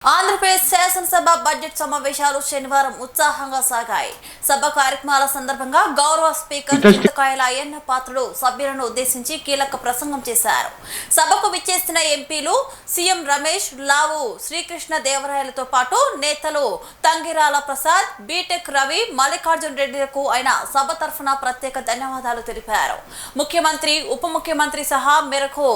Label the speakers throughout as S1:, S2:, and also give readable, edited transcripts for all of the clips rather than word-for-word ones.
S1: ఆంధ్రప్రదేశ్ శాసనసభ బడ్జెట్ సమావేశాలు శనివారం ఉత్సాహంగా సాగాయి. సభ కార్యక్రమాల సందర్భంగా గౌరవ స్పీకర్ చింతకాయల అయ్యన్న పాత్రుడు సభ్యులను ఉద్దేశించి కీలక ప్రసంగం చేశారు. సభకు విచ్చేసిన ఎంపీలు సీఎం రమేష్, లావు శ్రీకృష్ణ దేవరాయలతో పాటు నేతలు తంగిరాల ప్రసాద్, బీటెక్ రవి, మల్లికార్జున రెడ్డిలకు ఆయన సభ తరఫున ప్రత్యేక ధన్యవాదాలు తెలిపారు. ముఖ్యమంత్రి, ఉప ముఖ్యమంత్రి సహా మేరకు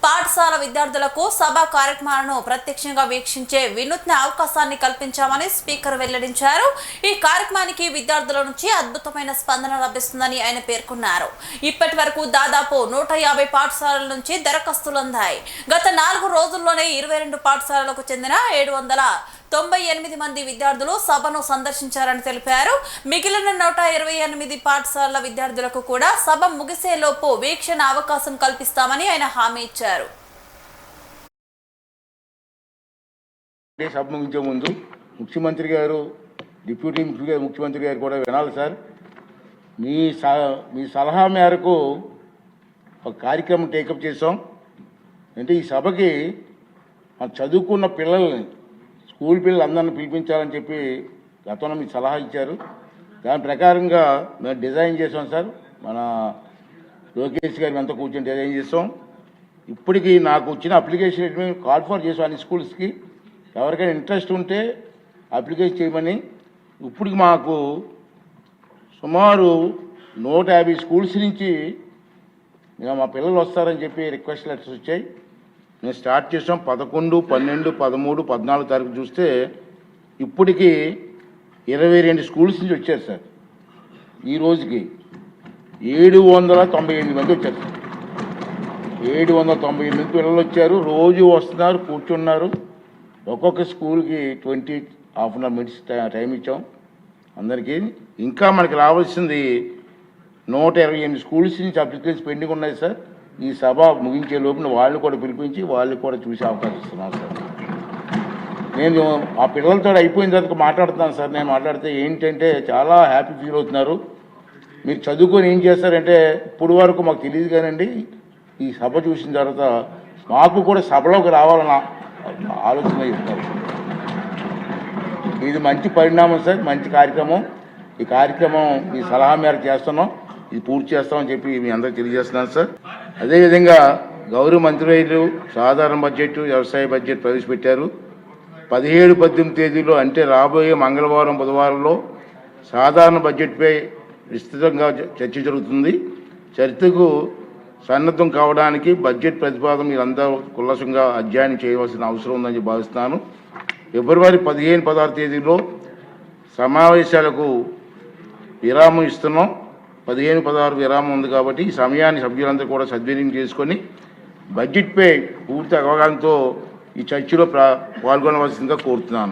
S1: పాఠశాల విద్యార్థులకు సభ కార్యక్రమాలను ప్రత్యక్షంగా వీక్షించే వినూత్న అవకాశాన్ని కల్పించామని స్పీకర్ వెల్లడించారు. ఈ కార్యక్రమానికి విద్యార్థుల నుంచి అద్భుతమైన స్పందన లభిస్తుందని ఆయన పేర్కొన్నారు. ఇప్పటి వరకు దాదాపు 150 పాఠశాలల నుంచి దరఖాస్తులు అందాయి. గత 4 రోజుల్లోనే 22 పాఠశాలలకు చెందిన 798 మంది విద్యార్థులు సభను సందర్శించారని తెలిపారు. మిగిలిన 128 పాఠశాలల విద్యార్థులకు కూడా సభ ముగిసేలోపు వీక్షణ అవకాశం కల్పిస్తామని ఆయన హామీ ఇచ్చారు.
S2: సభ ముగించే ముందు ముఖ్యమంత్రి గారు, డిప్యూటీ ముఖ్యమంత్రి గారు కూడా వినాలి సార్. మీ సలహా మేరకు ఒక కార్యక్రమం టేకప్ చేసాం. అంటే ఈ సభకి చదువుకున్న పిల్లల్ని, స్కూల్ పిల్లలందరినీ పిలిపించాలని చెప్పి గతంలో మీకు సలహా ఇచ్చారు. దాని ప్రకారంగా మేము డిజైన్ చేసాం సార్. మన లోకేష్ గారు అంతా కూర్చొని డిజైన్ చేసాం. ఇప్పటికీ నాకు వచ్చిన అప్లికేషన్ కాల్ ఫర్ చేసాం అన్ని స్కూల్స్కి. ఎవరికైనా ఇంట్రెస్ట్ ఉంటే అప్లికేషన్ చేయమని. ఇప్పటికి మాకు సుమారు 150 స్కూల్స్ నుంచి మా పిల్లలు వస్తారని చెప్పి రిక్వెస్ట్ లెటర్స్ వచ్చాయి. మేము స్టార్ట్ చేసాం 11, 12, 13, 14 తారీఖు చూస్తే ఇప్పటికీ 22 స్కూల్స్ నుంచి వచ్చారు సార్. ఈ రోజుకి 798 మంది వచ్చారు సార్. 798 పిల్లలు వచ్చారు. రోజు వస్తున్నారు, కూర్చున్నారు. ఒక్కొక్క స్కూల్కి 20 half an hour minutes time ఇచ్చాం అందరికీ. ఇంకా మనకి రావాల్సింది 128 స్కూల్స్ నుంచి అప్లికేషన్స్ పెండింగ్ ఉన్నాయి సార్. ఈ సభ ముగించే లోపల వాళ్ళు కూడా పిలిపించి వాళ్ళు కూడా చూసే అవకాశం ఇస్తున్నాం సార్. నేను ఆ పిల్లలతో అయిపోయిన తర్వాత మాట్లాడుతున్నాను సార్. నేను మాట్లాడితే ఏంటంటే చాలా హ్యాపీ ఫీల్ అవుతున్నారు. మీరు చదువుకొని ఏం చేస్తారంటే ఇప్పుడు వరకు మాకు తెలియదు కానండి, ఈ సభ చూసిన తర్వాత మాకు కూడా సభలోకి రావాలన్న ఆలోచన ఇస్తారు. ఇది మంచి పరిణామం సార్, మంచి కార్యక్రమం. ఈ కార్యక్రమం మీ సలహా మేరకు చేస్తున్నాం, ఇది పూర్తి చేస్తామని చెప్పి మీ అందరికీ తెలియజేస్తున్నాను సార్. అదేవిధంగా గౌరవ మంత్రివర్యులు సాధారణ బడ్జెట్, వ్యవసాయ బడ్జెట్ ప్రవేశపెట్టారు. 17, 18 తేదీలో అంటే రాబోయే మంగళవారం, బుధవారంలో సాధారణ బడ్జెట్పై విస్తృతంగా చర్చ జరుగుతుంది. చర్చకు సన్నద్ధం కావడానికి బడ్జెట్ ప్రతిపాదన మీరందరూ కుల్లసంగా అధ్యయనం చేయవలసిన అవసరం ఉందని భావిస్తున్నాను. ఫిబ్రవరి 15, 16 తేదీలో సమావేశాలకు విరామం ఇస్తున్నాం. 15, 16 విరామం ఉంది కాబట్టి ఈ సమయాన్ని సభ్యులందరూ కూడా సద్వినియోగం చేసుకొని బడ్జెట్పై పూర్తి అవగాహనతో ఈ చర్చలో పాల్గొనవలసిందిగా కోరుతున్నాను.